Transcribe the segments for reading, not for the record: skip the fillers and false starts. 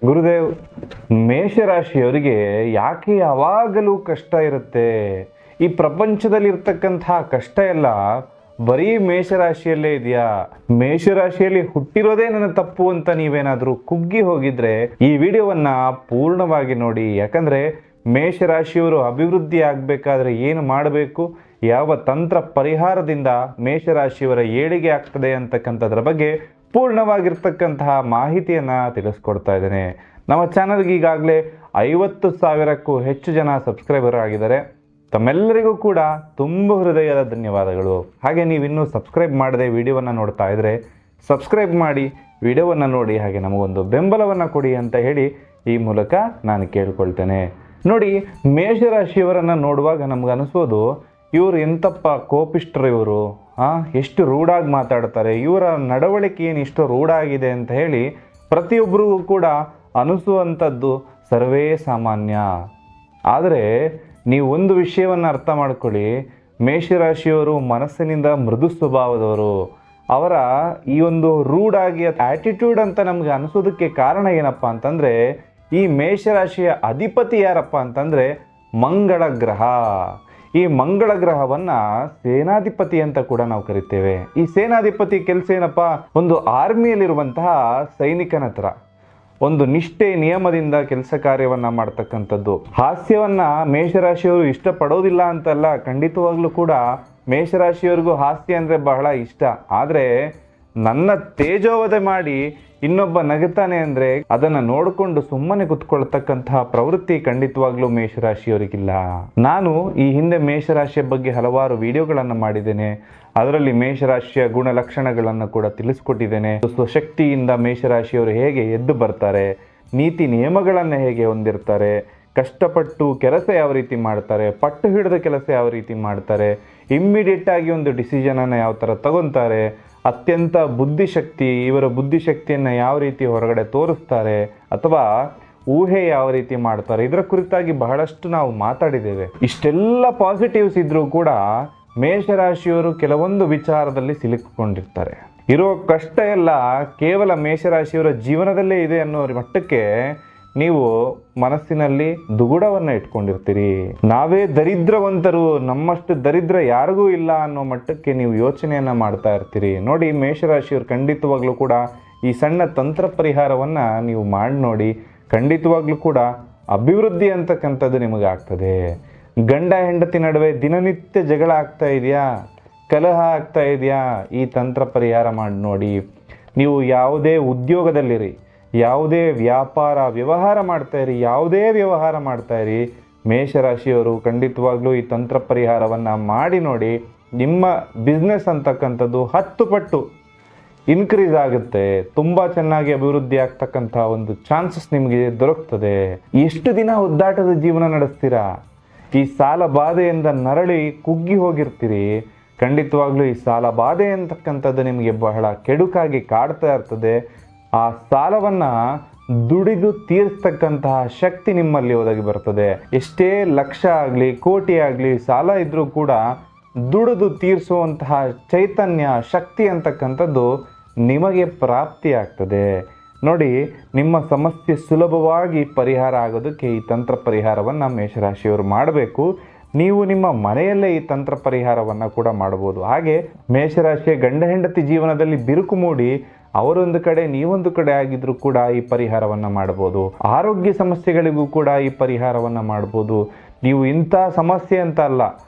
ಗುರುದೇವ್, ಮೇಷರಾಶಿಯವರಿಗೆ ಯಾಕೆ ಯಾವಾಗಲೂ ಕಷ್ಟ ಇರುತ್ತೆ? ಈ ಪ್ರಪಂಚದಲ್ಲಿ ಇರ್ತಕ್ಕಂತಹ ಕಷ್ಟ ಎಲ್ಲ ಬರೀ ಮೇಷರಾಶಿಯಲ್ಲೇ ಇದೆಯಾ? ಮೇಷರಾಶಿಯಲ್ಲಿ ಹುಟ್ಟಿರೋದೇ ನನ್ನ ತಪ್ಪು ಅಂತ ನೀವೇನಾದರೂ ಕುಗ್ಗಿ ಹೋಗಿದ್ರೆ ಈ ವಿಡಿಯೋವನ್ನ ಪೂರ್ಣವಾಗಿ ನೋಡಿ. ಯಾಕಂದ್ರೆ ಮೇಷರಾಶಿಯವರು ಅಭಿವೃದ್ಧಿ ಆಗಬೇಕಾದ್ರೆ ಏನು ಮಾಡಬೇಕು, ಯಾವ ತಂತ್ರ ಪರಿಹಾರದಿಂದ ಮೇಷರಾಶಿಯವರ ಏಳಿಗೆ ಆಗ್ತದೆ ಅಂತಕ್ಕಂಥದ್ರ ಬಗ್ಗೆ ಪೂರ್ಣವಾಗಿರ್ತಕ್ಕಂತಹ ಮಾಹಿತಿಯನ್ನು ತಿಳಿಸ್ಕೊಡ್ತಾ ಇದ್ದೇನೆ. ನಮ್ಮ ಚಾನಲ್ಗೆ ಈಗಾಗಲೇ 50,000ಕ್ಕೂ ಹೆಚ್ಚು ಜನ ಸಬ್ಸ್ಕ್ರೈಬರ್ ಆಗಿದ್ದಾರೆ. ತಮ್ಮೆಲ್ಲರಿಗೂ ಕೂಡ ತುಂಬ ಹೃದಯದ ಧನ್ಯವಾದಗಳು. ಹಾಗೆ ನೀವಿನ್ನೂ ಸಬ್ಸ್ಕ್ರೈಬ್ ಮಾಡದೆ ವಿಡಿಯೋವನ್ನು ನೋಡ್ತಾ ಇದ್ದರೆ ಸಬ್ಸ್ಕ್ರೈಬ್ ಮಾಡಿ, ವಿಡಿಯೋವನ್ನು ನೋಡಿ, ಹಾಗೆ ನಮಗೊಂದು ಬೆಂಬಲವನ್ನು ಕೊಡಿ ಅಂತ ಹೇಳಿ ಈ ಮೂಲಕ ನಾನು ಕೇಳ್ಕೊಳ್ತೇನೆ. ನೋಡಿ, ಮೇಷರಾಶಿಯವರನ್ನು ನೋಡುವಾಗ ನಮಗನಿಸೋದು, ಇವರು ಎಂತಪ್ಪ ಕೋಪಿಷ್ಟ್ರು, ಇವರು ಎಷ್ಟು ರೂಢಾಗಿ ಮಾತಾಡ್ತಾರೆ, ಇವರ ನಡವಳಿಕೆ ಏನು ಇಷ್ಟು ರೂಢಾಗಿದೆ ಅಂತ ಹೇಳಿ ಪ್ರತಿಯೊಬ್ಬರಿಗೂ ಕೂಡ ಅನಿಸುವಂಥದ್ದು ಸರ್ವೇ ಸಾಮಾನ್ಯ. ಆದರೆ ನೀವು ಒಂದು ವಿಷಯವನ್ನು ಅರ್ಥ ಮಾಡ್ಕೊಳ್ಳಿ, ಮೇಷರಾಶಿಯವರು ಮನಸ್ಸಿನಿಂದ ಮೃದು ಸ್ವಭಾವದವರು. ಅವರ ಈ ಒಂದು ರೂಢಾಗಿ ಆಟಿಟ್ಯೂಡ್ ಅಂತ ನಮಗೆ ಅನಿಸೋದಕ್ಕೆ ಕಾರಣ ಏನಪ್ಪ ಅಂತಂದರೆ, ಈ ಮೇಷರಾಶಿಯ ಅಧಿಪತಿ ಯಾರಪ್ಪ ಅಂತಂದರೆ ಮಂಗಳ ಗ್ರಹ. ಈ ಮಂಗಳ ಗ್ರಹವನ್ನು ಸೇನಾಧಿಪತಿ ಅಂತ ಕೂಡ ನಾವು ಕರಿತೇವೆ. ಈ ಸೇನಾಧಿಪತಿ ಕೆಲಸ ಏನಪ್ಪ? ಒಂದು ಆರ್ಮಿಯಲ್ಲಿರುವಂತಹ ಸೈನಿಕನ ಹತ್ರ ಒಂದು ನಿಷ್ಠೆ ನಿಯಮದಿಂದ ಕೆಲಸ ಕಾರ್ಯವನ್ನು ಮಾಡ್ತಕ್ಕಂಥದ್ದು. ಹಾಸ್ಯವನ್ನು ಮೇಷರಾಶಿಯವರು ಇಷ್ಟಪಡೋದಿಲ್ಲ ಅಂತಲ್ಲ, ಖಂಡಿತವಾಗ್ಲೂ ಕೂಡ ಮೇಷರಾಶಿಯವರಿಗೂ ಹಾಸ್ಯ ಅಂದರೆ ಬಹಳ ಇಷ್ಟ. ಆದರೆ ನನ್ನ ತೇಜೋವಧೆ ಮಾಡಿ ಇನ್ನೊಬ್ಬ ನಗುತ್ತಾನೆ ಅಂದರೆ ಅದನ್ನು ನೋಡಿಕೊಂಡು ಸುಮ್ಮನೆ ಕುತ್ಕೊಳ್ತಕ್ಕಂತಹ ಪ್ರವೃತ್ತಿ ಖಂಡಿತವಾಗ್ಲೂ ಮೇಷರಾಶಿಯವರಿಗಿಲ್ಲ. ನಾನು ಈ ಹಿಂದೆ ಮೇಷರಾಶಿಯ ಬಗ್ಗೆ ಹಲವಾರು ವಿಡಿಯೋಗಳನ್ನು ಮಾಡಿದ್ದೇನೆ. ಅದರಲ್ಲಿ ಮೇಷರಾಶಿಯ ಗುಣಲಕ್ಷಣಗಳನ್ನು ಕೂಡ ತಿಳಿಸ್ಕೊಟ್ಟಿದ್ದೇನೆ. ಸ್ವಶಕ್ತಿಯಿಂದ ಮೇಷರಾಶಿಯವರು ಹೇಗೆ ಎದ್ದು ಬರ್ತಾರೆ, ನೀತಿ ನಿಯಮಗಳನ್ನು ಹೇಗೆ ಹೊಂದಿರ್ತಾರೆ, ಕಷ್ಟಪಟ್ಟು ಕೆಲಸ ಯಾವ ರೀತಿ ಮಾಡ್ತಾರೆ, ಪಟ್ಟು ಹಿಡಿದ ಕೆಲಸ ಯಾವ ರೀತಿ ಮಾಡ್ತಾರೆ, ಇಮ್ಮಿಡಿಯೇಟ್ ಆಗಿ ಒಂದು ಡಿಸಿಷನನ್ನು ಯಾವ ಥರ ತಗೊತಾರೆ, ಅತ್ಯಂತ ಬುದ್ಧಿಶಕ್ತಿ, ಇವರ ಬುದ್ಧಿಶಕ್ತಿಯನ್ನು ಯಾವ ರೀತಿ ಹೊರಗಡೆ ತೋರಿಸ್ತಾರೆ ಅಥವಾ ಊಹೆ ಯಾವ ರೀತಿ ಮಾಡ್ತಾರೆ, ಇದರ ಕುರಿತಾಗಿ ಬಹಳಷ್ಟು ನಾವು ಮಾತಾಡಿದ್ದೇವೆ. ಇಷ್ಟೆಲ್ಲ ಪಾಸಿಟಿವ್ಸ್ ಇದ್ರೂ ಕೂಡ ಮೇಷರಾಶಿಯವರು ಕೆಲವೊಂದು ವಿಚಾರದಲ್ಲಿ ಸಿಲುಕಿಕೊಂಡಿರ್ತಾರೆ. ಇರೋ ಕಷ್ಟ ಎಲ್ಲ ಕೇವಲ ಮೇಷರಾಶಿಯವರ ಜೀವನದಲ್ಲೇ ಇದೆ ಅನ್ನೋ ಮಟ್ಟಕ್ಕೆ ನೀವು ಮನಸ್ಸಿನಲ್ಲಿ ದುಗುಡವನ್ನು ಇಟ್ಕೊಂಡಿರ್ತೀರಿ. ನಾವೇ ದರಿದ್ರವಂತರು, ನಮ್ಮಷ್ಟು ದರಿದ್ರ ಯಾರಿಗೂ ಇಲ್ಲ ಅನ್ನೋ ಮಟ್ಟಕ್ಕೆ ನೀವು ಯೋಚನೆಯನ್ನು ಮಾಡ್ತಾ ಇರ್ತೀರಿ. ನೋಡಿ, ಮೇಷರಾಶಿಯವರು ಖಂಡಿತವಾಗ್ಲೂ ಕೂಡ ಈ ಸಣ್ಣ ತಂತ್ರ ಪರಿಹಾರವನ್ನು ನೀವು ಮಾಡಿ ನೋಡಿ, ಖಂಡಿತವಾಗ್ಲೂ ಕೂಡ ಅಭಿವೃದ್ಧಿ ಅಂತಕ್ಕಂಥದ್ದು ನಿಮಗೆ ಆಗ್ತದೆ. ಗಂಡ ಹೆಂಡತಿ ನಡುವೆ ದಿನನಿತ್ಯ ಜಗಳ ಆಗ್ತಾ ಇದೆಯಾ, ಕಲಹ ಆಗ್ತಾ ಇದೆಯಾ, ಈ ತಂತ್ರ ಪರಿಹಾರ ಮಾಡಿ ನೋಡಿ. ನೀವು ಯಾವುದೇ ಉದ್ಯೋಗದಲ್ಲಿರಿ, ಯಾವುದೇ ವ್ಯವಹಾರ ಮಾಡ್ತಾಯಿರಿ, ಯಾವುದೇ ವ್ಯವಹಾರ ಮಾಡ್ತಾಯಿರಿ, ಮೇಷರಾಶಿಯವರು ಖಂಡಿತವಾಗ್ಲೂ ಈ ತಂತ್ರ ಪರಿಹಾರವನ್ನು ಮಾಡಿ ನೋಡಿ. ನಿಮ್ಮ ಬಿಸ್ನೆಸ್ ಅಂತಕ್ಕಂಥದ್ದು 10 ಪಟ್ಟು ಇನ್ಕ್ರೀಸ್ ಆಗುತ್ತೆ. ತುಂಬ ಚೆನ್ನಾಗಿ ಅಭಿವೃದ್ಧಿ ಆಗ್ತಕ್ಕಂಥ ಒಂದು ಚಾನ್ಸಸ್ ನಿಮಗೆ ದೊರಕ್ತದೆ. ಎಷ್ಟು ದಿನ ಒದ್ದಾಟದ ಜೀವನ ನಡೆಸ್ತೀರಾ? ಈ ಸಾಲ ಬಾಧೆಯಿಂದ ನರಳಿ ಕುಗ್ಗಿ ಹೋಗಿರ್ತೀರಿ. ಖಂಡಿತವಾಗ್ಲೂ ಈ ಸಾಲ ಬಾಧೆ ಅಂತಕ್ಕಂಥದ್ದು ನಿಮಗೆ ಬಹಳ ಕೆಡುಕಾಗಿ ಕಾಡ್ತಾ ಇರ್ತದೆ. ಆ ಸಾಲವನ್ನು ದುಡಿದು ತೀರಿಸ್ತಕ್ಕಂತಹ ಶಕ್ತಿ ನಿಮ್ಮಲ್ಲಿ ಒದಗಿ ಬರ್ತದೆ. ಎಷ್ಟೇ ಲಕ್ಷ ಆಗಲಿ ಕೋಟಿ ಆಗಲಿ ಸಾಲ ಇದ್ದರೂ ಕೂಡ ದುಡಿದು ತೀರಿಸುವಂತಹ ಚೈತನ್ಯ ಶಕ್ತಿ ಅಂತಕ್ಕಂಥದ್ದು ನಿಮಗೆ ಪ್ರಾಪ್ತಿ ಆಗ್ತದೆ. ನೋಡಿ, ನಿಮ್ಮ ಸಮಸ್ಯೆ ಸುಲಭವಾಗಿ ಪರಿಹಾರ ಆಗೋದಕ್ಕೆ ಈ ತಂತ್ರ ಪರಿಹಾರವನ್ನು ಮೇಷರಾಶಿಯವರು ಮಾಡಬೇಕು. ನೀವು ನಿಮ್ಮ ಮನೆಯಲ್ಲೇ ಈ ತಂತ್ರ ಪರಿಹಾರವನ್ನು ಕೂಡ ಮಾಡ್ಬೋದು. ಹಾಗೆ ಮೇಷರಾಶಿಯ ಗಂಡ ಹೆಂಡತಿ ಜೀವನದಲ್ಲಿ ಬಿರುಕು ಮೂಡಿ ಅವರೊಂದು ಕಡೆ ನೀವೊಂದು ಕಡೆ ಆಗಿದ್ರೂ ಕೂಡ ಈ ಪರಿಹಾರವನ್ನು ಮಾಡ್ಬೋದು. ಆರೋಗ್ಯ ಸಮಸ್ಯೆಗಳಿಗೂ ಕೂಡ ಈ ಪರಿಹಾರವನ್ನು ಮಾಡ್ಬೋದು. ನೀವು ಇಂಥ ಸಮಸ್ಯೆ ಅಂತ ಅಲ್ಲ,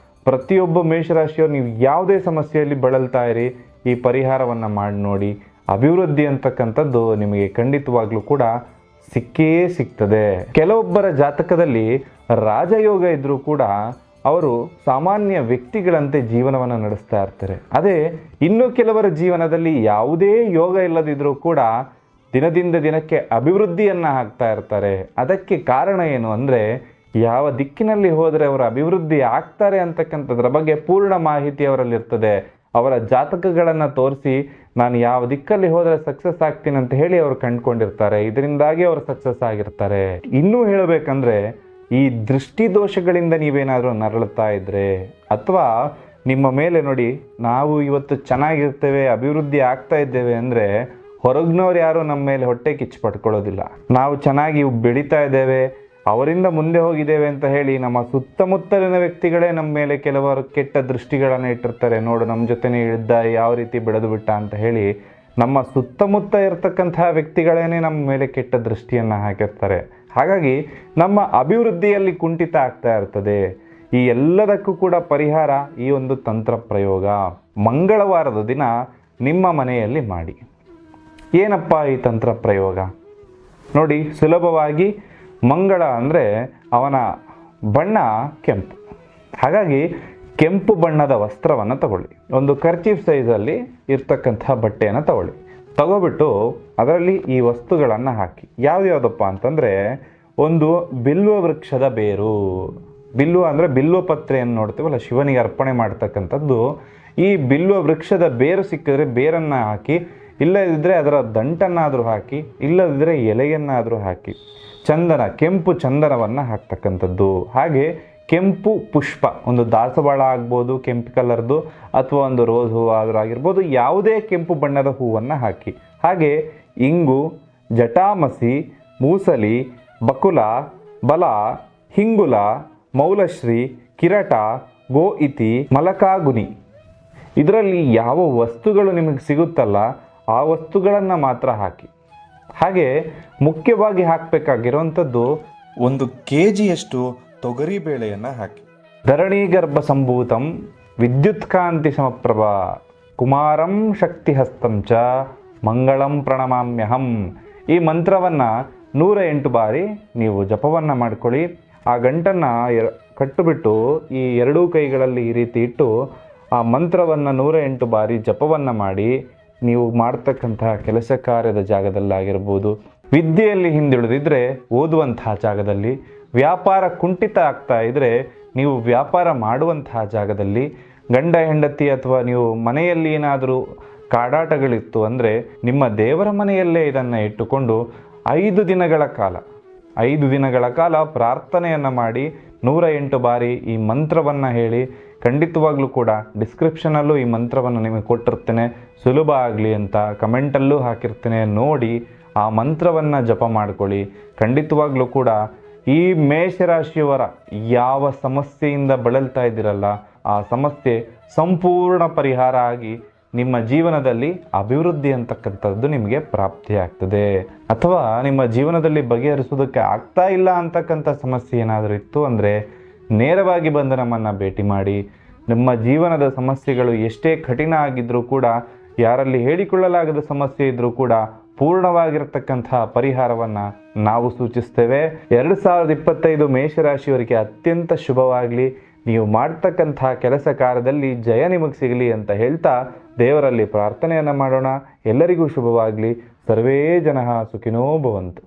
ಪ್ರತಿಯೊಬ್ಬ ಮೇಷರಾಶಿಯವರು ನೀವು ಯಾವುದೇ ಸಮಸ್ಯೆಯಲ್ಲಿ ಬಳಲ್ತಾ ಇರಿ, ಈ ಪರಿಹಾರವನ್ನು ಮಾಡಿ ನೋಡಿ. ಅಭಿವೃದ್ಧಿ ಅಂತಕ್ಕಂಥದ್ದು ನಿಮಗೆ ಖಂಡಿತವಾಗ್ಲೂ ಕೂಡ ಸಿಕ್ಕೇ ಸಿಗ್ತದೆ. ಕೆಲವೊಬ್ಬರ ಜಾತಕದಲ್ಲಿ ರಾಜಯೋಗ ಇದ್ರೂ ಕೂಡ ಅವರು ಸಾಮಾನ್ಯ ವ್ಯಕ್ತಿಗಳಂತೆ ಜೀವನವನ್ನು ನಡೆಸ್ತಾ ಇರ್ತಾರೆ. ಅದೇ ಇನ್ನು ಕೆಲವರ ಜೀವನದಲ್ಲಿ ಯಾವುದೇ ಯೋಗ ಇಲ್ಲದಿದ್ರೂ ಕೂಡ ದಿನದಿಂದ ದಿನಕ್ಕೆ ಅಭಿವೃದ್ಧಿಯನ್ನು ಆಗ್ತಾ ಇರ್ತಾರೆ. ಅದಕ್ಕೆ ಕಾರಣ ಏನು ಅಂದರೆ, ಯಾವ ದಿಕ್ಕಿನಲ್ಲಿ ಹೋದರೆ ಅವರು ಅಭಿವೃದ್ಧಿ ಆಗ್ತಾರೆ ಅಂತಕ್ಕಂಥದ್ರ ಬಗ್ಗೆ ಪೂರ್ಣ ಮಾಹಿತಿ ಅವರಲ್ಲಿರ್ತದೆ. ಅವರ ಜಾತಕಗಳನ್ನು ತೋರಿಸಿ ನಾನು ಯಾವ ದಿಕ್ಕಲ್ಲಿ ಹೋದರೆ ಸಕ್ಸಸ್ ಆಗ್ತೀನಿ ಅಂತ ಹೇಳಿ ಅವರು ಕಂಡುಕೊಂಡಿರ್ತಾರೆ. ಇದರಿಂದಾಗಿ ಅವರು ಸಕ್ಸಸ್ ಆಗಿರ್ತಾರೆ. ಇನ್ನೂ ಹೇಳಬೇಕಂದ್ರೆ, ಈ ದೃಷ್ಟಿ ದೋಷಗಳಿಂದ ನೀವೇನಾದರೂ ನರಳುತ್ತಾ ಇದ್ದರೆ ಅಥವಾ ನಿಮ್ಮ ಮೇಲೆ ನೋಡಿ, ನಾವು ಇವತ್ತು ಚೆನ್ನಾಗಿರ್ತೇವೆ, ಅಭಿವೃದ್ಧಿ ಆಗ್ತಾ ಇದ್ದೇವೆ ಅಂದರೆ ಹೊರಗ್ನವ್ರು ಯಾರು ನಮ್ಮ ಮೇಲೆ ಹೊಟ್ಟೆ ಕಿಚ್ಚು ಪಟ್ಕೊಳ್ಳೋದಿಲ್ಲ. ನಾವು ಚೆನ್ನಾಗಿ ಬೆಳೀತಾ ಇದ್ದೇವೆ, ಅವರಿಂದ ಮುಂದೆ ಹೋಗಿದ್ದೇವೆ ಅಂತ ಹೇಳಿ ನಮ್ಮ ಸುತ್ತಮುತ್ತಲಿನ ವ್ಯಕ್ತಿಗಳೇ ನಮ್ಮ ಮೇಲೆ ಕೆಲವರು ಕೆಟ್ಟ ದೃಷ್ಟಿಗಳನ್ನು ಇಟ್ಟಿರ್ತಾರೆ. ನೋಡು ನಮ್ಮ ಜೊತೆನೇ ಇದ್ದ ಯಾವ ರೀತಿ ಬೆಳೆದು ಬಿಟ್ಟ ಅಂತ ಹೇಳಿ ನಮ್ಮ ಸುತ್ತಮುತ್ತ ಇರತಕ್ಕಂತಹ ವ್ಯಕ್ತಿಗಳೇನೆ ನಮ್ಮ ಮೇಲೆ ಕೆಟ್ಟ ದೃಷ್ಟಿಯನ್ನು ಹಾಕಿರ್ತಾರೆ. ಹಾಗಾಗಿ ನಮ್ಮ ಅಭಿವೃದ್ಧಿಯಲ್ಲಿ ಕುಂಠಿತ ಆಗ್ತಾ ಇರ್ತದೆ. ಈ ಎಲ್ಲದಕ್ಕೂ ಕೂಡ ಪರಿಹಾರ ಈ ಒಂದು ತಂತ್ರ ಪ್ರಯೋಗ ಮಂಗಳವಾರದ ದಿನ ನಿಮ್ಮ ಮನೆಯಲ್ಲಿ ಮಾಡಿ. ಏನಪ್ಪ ಈ ತಂತ್ರ ಪ್ರಯೋಗ? ನೋಡಿ, ಸುಲಭವಾಗಿ ಮಂಗಳ ಅಂದರೆ ಅವನ ಬಣ್ಣ ಕೆಂಪು. ಹಾಗಾಗಿ ಕೆಂಪು ಬಣ್ಣದ ವಸ್ತ್ರವನ್ನು ತಗೊಳ್ಳಿ. ಒಂದು ಕರ್ಚೀಫ್ ಸೈಜಲ್ಲಿ ಇರ್ತಕ್ಕಂಥ ಬಟ್ಟೆಯನ್ನು ತಗೊಬಿಟ್ಟು ಅದರಲ್ಲಿ ಈ ವಸ್ತುಗಳನ್ನು ಹಾಕಿ. ಯಾವುದಪ್ಪ ಅಂತಂದರೆ, ಒಂದು ಬಿಲ್ವ ವೃಕ್ಷದ ಬೇರು. ಬಿಲ್ವ ಅಂದರೆ ಬಿಲ್ವ ಪತ್ರೆಯನ್ನು ನೋಡ್ತೀವಲ್ಲ, ಶಿವನಿಗೆ ಅರ್ಪಣೆ ಮಾಡ್ತಕ್ಕಂಥದ್ದು. ಈ ಬಿಲ್ವ ವೃಕ್ಷದ ಬೇರು ಸಿಕ್ಕಿದ್ರೆ ಬೇರನ್ನು ಹಾಕಿ, ಇಲ್ಲದಿದ್ದರೆ ಅದರ ದಂಟನ್ನಾದರೂ ಹಾಕಿ, ಇಲ್ಲದಿದ್ದರೆ ಎಲೆಯನ್ನಾದರೂ ಹಾಕಿ. ಚಂದನ, ಕೆಂಪು ಚಂದನವನ್ನು ಹಾಕ್ತಕ್ಕಂಥದ್ದು. ಹಾಗೆ ಕೆಂಪು ಪುಷ್ಪ, ಒಂದು ದಾಸವಾಳ ಆಗ್ಬೋದು ಕೆಂಪು ಕಲರ್ದು, ಅಥವಾ ಒಂದು ರೋಸ್ ಹೂವು ಆದರೂ ಆಗಿರ್ಬೋದು, ಯಾವುದೇ ಕೆಂಪು ಬಣ್ಣದ ಹೂವನ್ನು ಹಾಕಿ. ಹಾಗೆ ಇಂಗು, ಜಟಾಮಸಿ, ಮೂಸಲಿ, ಬಕುಲ, ಬಲ, ಹಿಂಗುಲ, ಮೌಲಶ್ರೀ, ಕಿರಟ, ಗೋ ಇತಿ, ಮಲಕಾಗುನಿ, ಇದರಲ್ಲಿ ಯಾವ ವಸ್ತುಗಳು ನಿಮಗೆ ಸಿಗುತ್ತಲ್ಲ ಆ ವಸ್ತುಗಳನ್ನು ಮಾತ್ರ ಹಾಕಿ. ಹಾಗೆ ಮುಖ್ಯವಾಗಿ ಹಾಕಬೇಕಾಗಿರುವಂಥದ್ದು 1 kgಯಷ್ಟು ತೊಗರಿ ಬೇಳೆಯನ್ನು ಹಾಕಿ. ಧರಣಿ ಗರ್ಭ ಸಂಭೂತಂ ವಿದ್ಯುತ್ಕಾಂತಿ ಸಮಪ್ರಭ ಕುಮಾರಂ ಶಕ್ತಿಹಸ್ತಂ ಚ ಮಂಗಳಂ ಪ್ರಣಮಾಮ್ಯಹಂ. ಈ ಮಂತ್ರವನ್ನು 108 ಬಾರಿ ನೀವು ಜಪವನ್ನು ಮಾಡ್ಕೊಳ್ಳಿ. ಆ ಗಂಟನ್ನು ಕಟ್ಟುಬಿಟ್ಟು ಈ ಎರಡೂ ಕೈಗಳಲ್ಲಿ ಈ ರೀತಿ ಇಟ್ಟು ಆ ಮಂತ್ರವನ್ನು 108 ಬಾರಿ ಜಪವನ್ನು ಮಾಡಿ, ನೀವು ಮಾಡ್ತಕ್ಕಂತಹ ಕೆಲಸ ಕಾರ್ಯದ ಜಾಗದಲ್ಲಾಗಿರ್ಬೋದು, ವಿದ್ಯೆಯಲ್ಲಿ ಹಿಂದುಳಿದಿದ್ದರೆ ಓದುವಂತಹ ಜಾಗದಲ್ಲಿ, ವ್ಯಾಪಾರ ಕುಂಠಿತ ಆಗ್ತಾ ಇದ್ದರೆ ನೀವು ವ್ಯಾಪಾರ ಮಾಡುವಂತಹ ಜಾಗದಲ್ಲಿ, ಗಂಡ ಹೆಂಡತಿ ಅಥವಾ ನೀವು ಮನೆಯಲ್ಲಿ ಏನಾದರೂ ಕಾಡಾಟಗಳಿತ್ತು ಅಂದರೆ ನಿಮ್ಮ ದೇವರ ಮನೆಯಲ್ಲೇ ಇದನ್ನು ಇಟ್ಟುಕೊಂಡು 5 ದಿನಗಳ ಕಾಲ ಪ್ರಾರ್ಥನೆಯನ್ನು ಮಾಡಿ 108 ಬಾರಿ ಈ ಮಂತ್ರವನ್ನು ಹೇಳಿ. ಖಂಡಿತವಾಗ್ಲೂ ಕೂಡ ಡಿಸ್ಕ್ರಿಪ್ಷನಲ್ಲೂ ಈ ಮಂತ್ರವನ್ನು ನಿಮಗೆ ಕೊಟ್ಟಿರ್ತೇನೆ, ಸುಲಭ ಆಗಲಿ ಅಂತ ಕಮೆಂಟಲ್ಲೂ ಹಾಕಿರ್ತೇನೆ. ನೋಡಿ ಆ ಮಂತ್ರವನ್ನು ಜಪ ಮಾಡ್ಕೊಳ್ಳಿ. ಖಂಡಿತವಾಗ್ಲೂ ಕೂಡ ಈ ಮೇಷರಾಶಿಯವರ ಯಾವ ಸಮಸ್ಯೆಯಿಂದ ಬಳಲ್ತಾ ಇದ್ದೀರಲ್ಲ ಆ ಸಮಸ್ಯೆ ಸಂಪೂರ್ಣ ಪರಿಹಾರ ಆಗಿ ನಿಮ್ಮ ಜೀವನದಲ್ಲಿ ಅಭಿವೃದ್ಧಿ ಅಂತಕ್ಕಂಥದ್ದು ನಿಮಗೆ ಪ್ರಾಪ್ತಿಯಾಗ್ತದೆ. ಅಥವಾ ನಿಮ್ಮ ಜೀವನದಲ್ಲಿ ಬಗೆಹರಿಸೋದಕ್ಕೆ ಆಗ್ತಾ ಇಲ್ಲ ಅಂತಕ್ಕಂಥ ಸಮಸ್ಯೆ ಏನಾದರೂ ಇತ್ತು ಅಂದರೆ ನೇರವಾಗಿ ಬಂದು ನಮ್ಮನ್ನು ಭೇಟಿ ಮಾಡಿ. ನಿಮ್ಮ ಜೀವನದ ಸಮಸ್ಯೆಗಳು ಎಷ್ಟೇ ಕಠಿಣ ಆಗಿದ್ದರೂ ಕೂಡ, ಯಾರಲ್ಲಿ ಹೇಳಿಕೊಳ್ಳಲಾಗದ ಸಮಸ್ಯೆ ಇದ್ದರೂ ಕೂಡ ಪೂರ್ಣವಾಗಿರತಕ್ಕಂತಹ ಪರಿಹಾರವನ್ನು ನಾವು ಸೂಚಿಸ್ತೇವೆ. 2025 ಮೇಷರಾಶಿಯವರಿಗೆ ಅತ್ಯಂತ ಶುಭವಾಗಲಿ. ನೀವು ಮಾಡ್ತಕ್ಕಂತಹ ಕೆಲಸ ಕಾರ್ಯದಲ್ಲಿ ಜಯ ನಿಮಗೆ ಸಿಗಲಿ ಅಂತ ಹೇಳ್ತಾ ದೇವರಲ್ಲಿ ಪ್ರಾರ್ಥನೆಯನ್ನು ಮಾಡೋಣ. ಎಲ್ಲರಿಗೂ ಶುಭವಾಗಲಿ. ಸರ್ವೇ ಜನಃ ಸುಖಿನೋ ಭವಂತು.